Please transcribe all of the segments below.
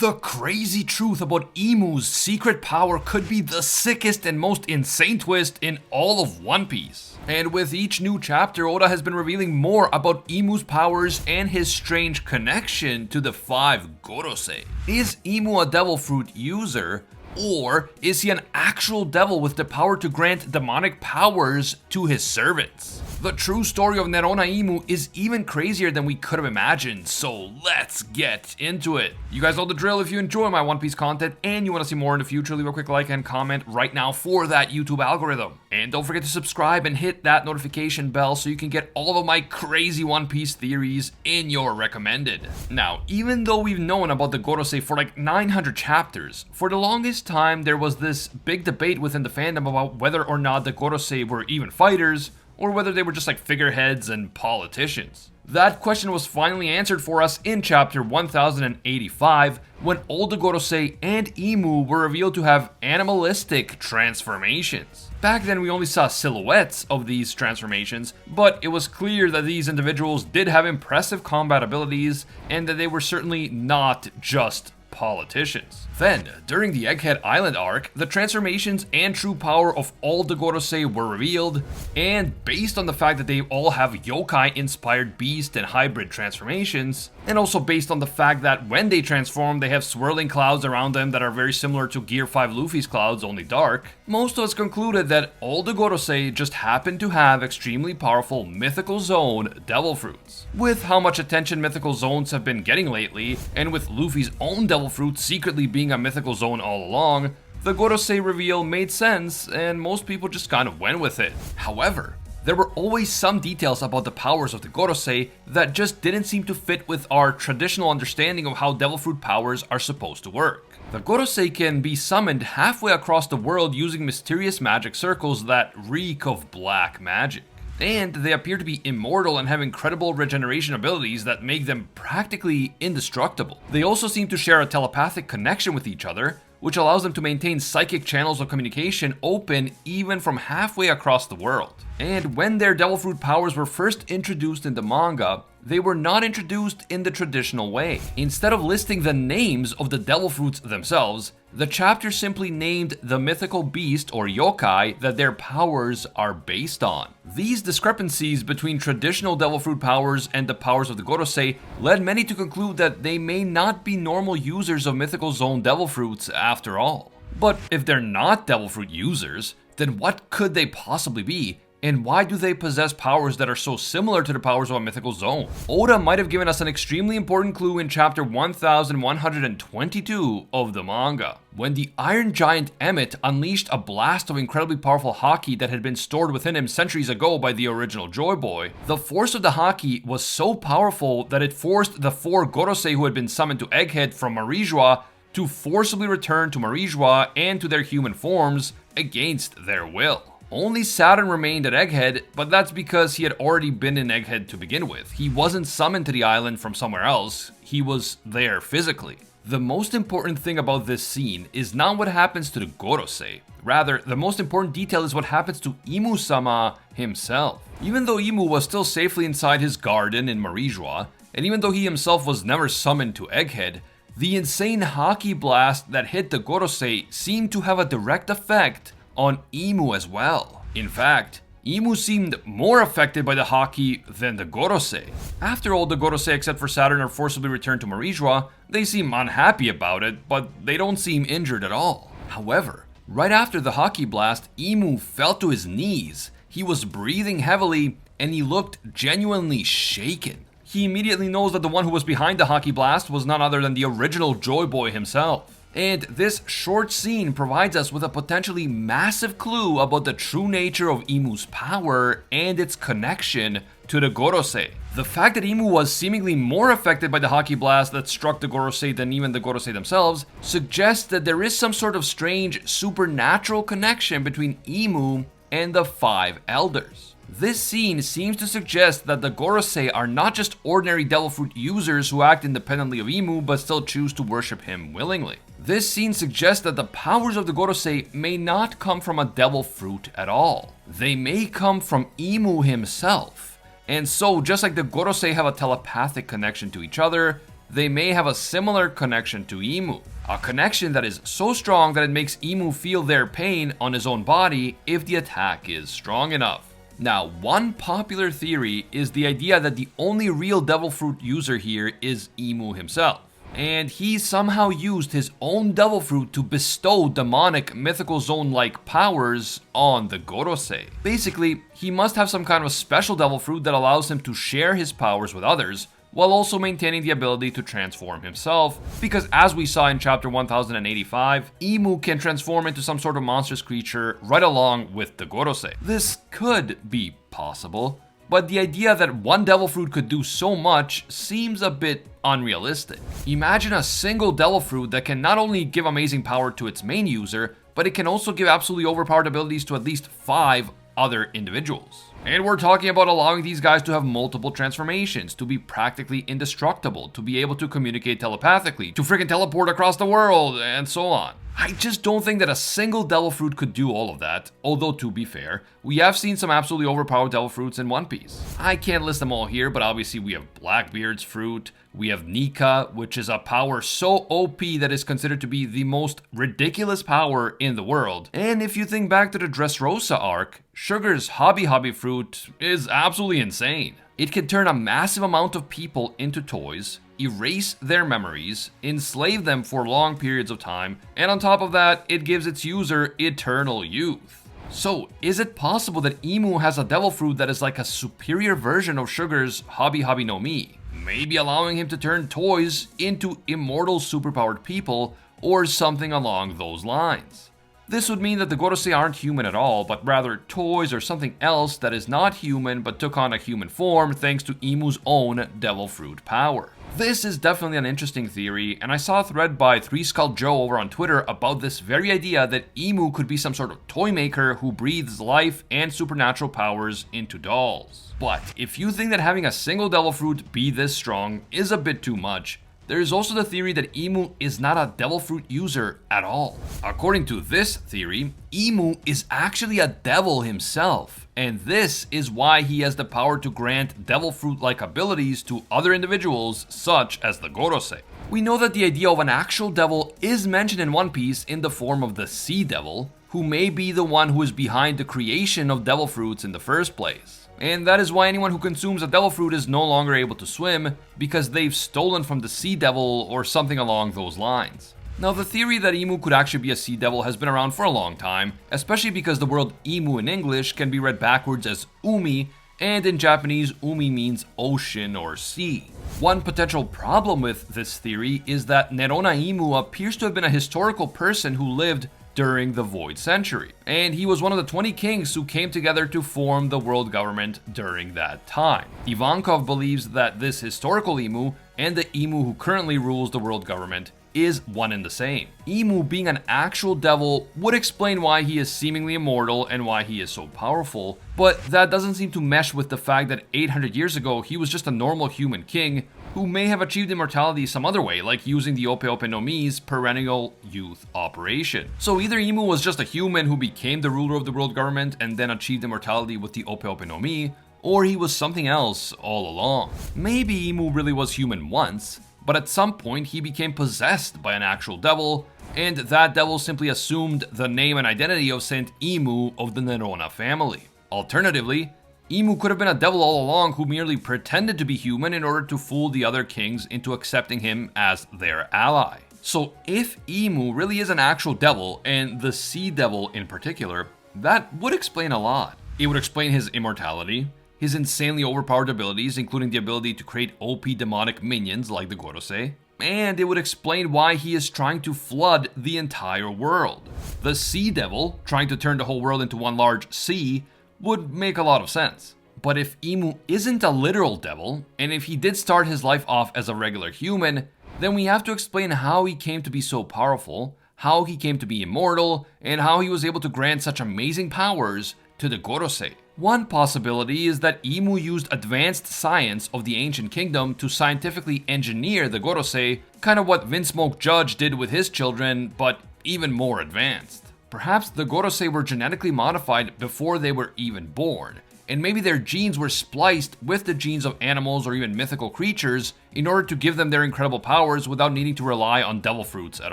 The crazy truth about Imu's secret power could be the sickest and most insane twist in all of One Piece. And with each new chapter, Oda has been revealing more about Imu's powers and his strange connection to the 5 Gorosei. Is Imu a devil fruit user? Or is he an actual devil with the power to grant demonic powers to his servants? The true story of Nerona Imu is even crazier than we could have imagined, so let's get into it. You guys know the drill. If you enjoy my One Piece content and you want to see more in the future, leave a quick like and comment right now for that YouTube algorithm. And don't forget to subscribe and hit that notification bell so you can get all of my crazy One Piece theories in your recommended. Now, even though we've known about the Gorosei for like 900 chapters, for the longest time there was this big debate within the fandom about whether or not the Gorosei were even fighters, or whether they were just like figureheads and politicians. That question was finally answered for us in chapter 1085, when all the Gorosei and Imu were revealed to have animalistic transformations. Back then we only saw silhouettes of these transformations, but it was clear that these individuals did have impressive combat abilities, and that they were certainly not just politicians. Then, during the Egghead Island arc, the transformations and true power of all the Gorosei were revealed, and based on the fact that they all have yokai-inspired beast and hybrid transformations, and also based on the fact that when they transform, they have swirling clouds around them that are very similar to Gear 5 Luffy's clouds, only dark, most of us concluded that all the Gorosei just happened to have extremely powerful Mythical Zone devil fruits. With how much attention Mythical Zones have been getting lately, and with Luffy's own devil fruit secretly being a Mythical Zone all along, the Gorosei reveal made sense, and most people just kind of went with it. However, there were always some details about the powers of the Gorosei that just didn't seem to fit with our traditional understanding of how devil fruit powers are supposed to work. The Gorosei can be summoned halfway across the world using mysterious magic circles that reek of black magic. And they appear to be immortal and have incredible regeneration abilities that make them practically indestructible. They also seem to share a telepathic connection with each other, which allows them to maintain psychic channels of communication open even from halfway across the world. And when their devil fruit powers were first introduced in the manga, they were not introduced in the traditional way. Instead of listing the names of the devil fruits themselves, the chapter simply named the mythical beast or yokai that their powers are based on. These discrepancies between traditional devil fruit powers and the powers of the Gorosei led many to conclude that they may not be normal users of Mythical Zone devil fruits after all. But if they're not devil fruit users, then what could they possibly be? And why do they possess powers that are so similar to the powers of a Mythical Zone? Oda might have given us an extremely important clue in chapter 1122 of the manga, when the Iron Giant Emmet unleashed a blast of incredibly powerful haki that had been stored within him centuries ago by the original Joy Boy. The force of the haki was so powerful that it forced the 4 Gorosei who had been summoned to Egghead from Marijua to forcibly return to Marijua and to their human forms against their will. Only Saturn remained at Egghead, but that's because he had already been in Egghead to begin with. He wasn't summoned to the island from somewhere else, he was there physically. The most important thing about this scene is not what happens to the Gorosei. Rather, the most important detail is what happens to Imu-sama himself. Even though Imu was still safely inside his garden in Marijua, and even though he himself was never summoned to Egghead, the insane haki blast that hit the Gorosei seemed to have a direct effect on Imu as well. In fact, Imu seemed more affected by the haki than the Gorosei. After all, the Gorosei except for Saturn are forcibly returned to Marijua. They seem unhappy about it, but they don't seem injured at all. However, right after the haki blast, Imu fell to his knees. He was breathing heavily and he looked genuinely shaken. He immediately knows that the one who was behind the haki blast was none other than the original Joy Boy himself. And this short scene provides us with a potentially massive clue about the true nature of Imu's power and its connection to the Gorosei. The fact that Imu was seemingly more affected by the haki blast that struck the Gorosei than even the Gorosei themselves suggests that there is some sort of strange supernatural connection between Imu and the 5 elders. This scene seems to suggest that the Gorosei are not just ordinary devil fruit users who act independently of Imu but still choose to worship him willingly. This scene suggests that the powers of the Gorosei may not come from a devil fruit at all. They may come from Imu himself. And so, just like the Gorosei have a telepathic connection to each other, they may have a similar connection to Imu. A connection that is so strong that it makes Imu feel their pain on his own body if the attack is strong enough. Now, one popular theory is the idea that the only real Devil Fruit user here is Imu himself, and he somehow used his own Devil Fruit to bestow demonic mythical zone-like powers on the Gorosei. Basically, he must have some kind of special Devil Fruit that allows him to share his powers with others, while also maintaining the ability to transform himself, because as we saw in chapter 1085, Imu can transform into some sort of monstrous creature right along with the Gorosei. This could be possible, but the idea that one Devil Fruit could do so much seems a bit unrealistic. Imagine a single Devil Fruit that can not only give amazing power to its main user, but it can also give absolutely overpowered abilities to at least 5 other individuals. And we're talking about allowing these guys to have multiple transformations, to be practically indestructible, to be able to communicate telepathically, to freaking teleport across the world, and so on. I just don't think that a single Devil Fruit could do all of that, although to be fair, we have seen some absolutely overpowered Devil Fruits in One Piece. I can't list them all here, but obviously we have Blackbeard's Fruit, we have Nika, which is a power so OP that is considered to be the most ridiculous power in the world. And if you think back to the Dressrosa arc, Sugar's Hobby Fruit is absolutely insane. It can turn a massive amount of people into toys, erase their memories, enslave them for long periods of time, and on top of that, it gives its user eternal youth. So, is it possible that Imu has a Devil Fruit that is like a superior version of Sugar's Hobby no Mi? Maybe allowing him to turn toys into immortal superpowered people, or something along those lines. This would mean that the Gorosei aren't human at all, but rather toys or something else that is not human but took on a human form thanks to Imu's own Devil Fruit power. This is definitely an interesting theory, and I saw a thread by 3Skull Joe over on Twitter about this very idea that Imu could be some sort of toy maker who breathes life and supernatural powers into dolls. But if you think that having a single Devil Fruit be this strong is a bit too much, there is also the theory that Imu is not a Devil Fruit user at all. According to this theory, Imu is actually a devil himself, and this is why he has the power to grant Devil Fruit-like abilities to other individuals such as the Gorosei. We know that the idea of an actual devil is mentioned in One Piece in the form of the Sea Devil, who may be the one who is behind the creation of Devil Fruits in the first place. And that is why anyone who consumes a Devil Fruit is no longer able to swim, because they've stolen from the Sea Devil or something along those lines. Now, the theory that Imu could actually be a Sea Devil has been around for a long time, especially because the word Imu in English can be read backwards as Umi, and in Japanese, Umi means ocean or sea. One potential problem with this theory is that Nerona Imu appears to have been a historical person who lived during the Void Century, and he was one of the 20 kings who came together to form the world government during that time. Ivankov believes that this historical Imu and the Imu who currently rules the world government is one and the same. Imu being an actual devil would explain why he is seemingly immortal and why he is so powerful, but that doesn't seem to mesh with the fact that 800 years ago he was just a normal human king who may have achieved immortality some other way, like using the Ope Ope no Mi's perennial youth operation. So either Imu was just a human who became the ruler of the world government and then achieved immortality with the Ope Ope no Mi, or he was something else all along. Maybe Imu really was human once, but at some point he became possessed by an actual devil, and that devil simply assumed the name and identity of Saint Imu of the Nerona family. Alternatively, Imu could have been a devil all along who merely pretended to be human in order to fool the other kings into accepting him as their ally. So if Imu really is an actual devil, and the Sea Devil in particular, that would explain a lot. It would explain his immortality, his insanely overpowered abilities, including the ability to create OP demonic minions like the Gorosei, and it would explain why he is trying to flood the entire world. The Sea Devil, trying to turn the whole world into one large sea, would make a lot of sense. But if Imu isn't a literal devil, and if he did start his life off as a regular human, then we have to explain how he came to be so powerful, how he came to be immortal, and how he was able to grant such amazing powers to the Gorosei. One possibility is that Imu used advanced science of the ancient kingdom to scientifically engineer the Gorosei, kind of what Vinsmoke Judge did with his children, but even more advanced. Perhaps the Gorosei were genetically modified before they were even born, and maybe their genes were spliced with the genes of animals or even mythical creatures in order to give them their incredible powers without needing to rely on devil fruits at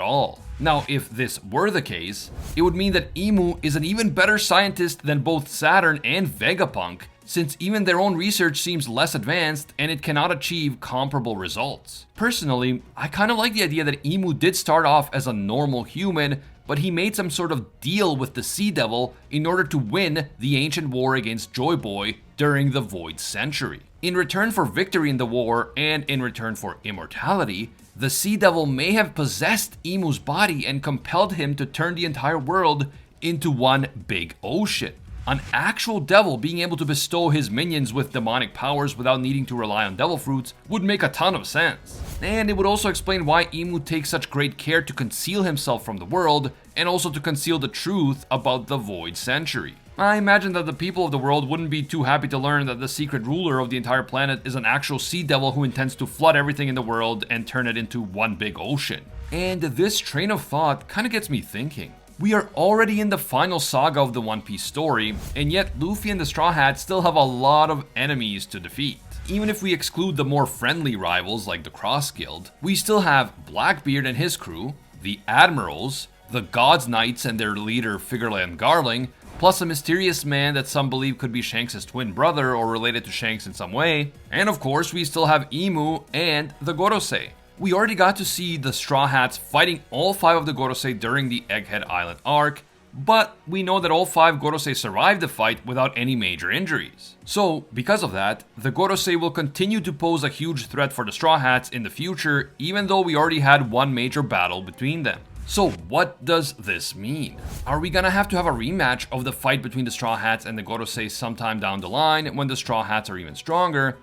all. Now, if this were the case, it would mean that Imu is an even better scientist than both Saturn and Vegapunk, since even their own research seems less advanced and it cannot achieve comparable results. Personally, I kind of like the idea that Imu did start off as a normal human, but he made some sort of deal with the Sea Devil in order to win the ancient war against Joy Boy during the Void Century. In return for victory in the war and in return for immortality, the Sea Devil may have possessed Imu's body and compelled him to turn the entire world into one big ocean. An actual devil being able to bestow his minions with demonic powers without needing to rely on devil fruits would make a ton of sense. And it would also explain why Imu takes such great care to conceal himself from the world, and also to conceal the truth about the Void Century. I imagine that the people of the world wouldn't be too happy to learn that the secret ruler of the entire planet is an actual sea devil who intends to flood everything in the world and turn it into one big ocean. And this train of thought kind of gets me thinking. We are already in the final saga of the One Piece story, and yet Luffy and the Straw Hats still have a lot of enemies to defeat. Even if we exclude the more friendly rivals like the Cross Guild, we still have Blackbeard and his crew, the Admirals, the God's Knights and their leader Figureland Garling, plus a mysterious man that some believe could be Shanks' twin brother or related to Shanks in some way, and of course we still have Imu and the Gorosei. We already got to see the Straw Hats fighting all 5 of the Gorosei during the Egghead Island arc, but we know that all 5 Gorosei survived the fight without any major injuries. So, because of that, the Gorosei will continue to pose a huge threat for the Straw Hats in the future, even though we already had one major battle between them. So what does this mean? Are we gonna have to have a rematch of the fight between the Straw Hats and the Gorosei sometime down the line when the Straw Hats are even stronger?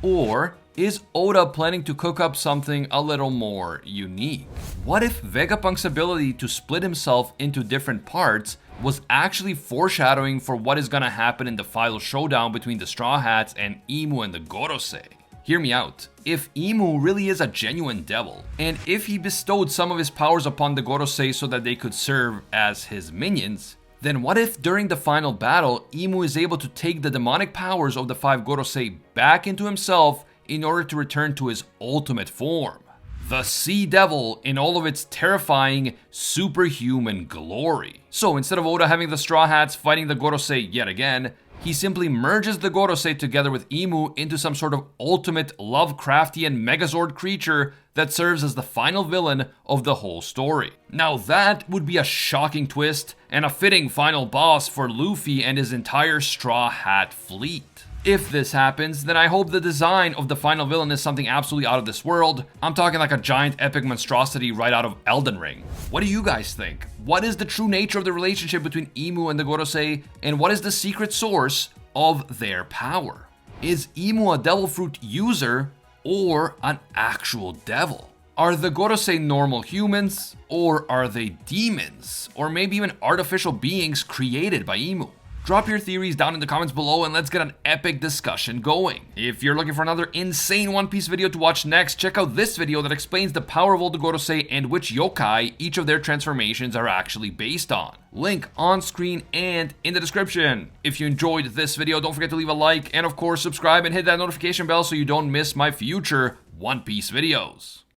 Or is Oda planning to cook up something a little more unique? What if Vegapunk's ability to split himself into different parts was actually foreshadowing for what is gonna happen in the final showdown between the Straw Hats and Imu and the Gorosei? Hear me out. If Imu really is a genuine devil, and if he bestowed some of his powers upon the Gorosei so that they could serve as his minions, then what if during the final battle, Imu is able to take the demonic powers of the 5 Gorosei back into himself in order to return to his ultimate form? The Sea Devil in all of its terrifying, superhuman glory. So instead of Oda having the Straw Hats fighting the Gorosei yet again, he simply merges the Gorosei together with Imu into some sort of ultimate Lovecraftian Megazord creature that serves as the final villain of the whole story. Now that would be a shocking twist and a fitting final boss for Luffy and his entire Straw Hat fleet. If this happens, then I hope the design of the final villain is something absolutely out of this world. I'm talking like a giant epic monstrosity right out of Elden Ring. What do you guys think? What is the true nature of the relationship between Imu and the Gorosei, and what is the secret source of their power? Is Imu a devil fruit user or an actual devil? Are the Gorosei normal humans, or are they demons, or maybe even artificial beings created by Imu? Drop your theories down in the comments below and let's get an epic discussion going. If you're looking for another insane One Piece video to watch next, check out this video that explains the power of all the Gorosei and which yokai each of their transformations are actually based on. Link on screen and in the description. If you enjoyed this video, don't forget to leave a like and of course subscribe and hit that notification bell so you don't miss my future One Piece videos.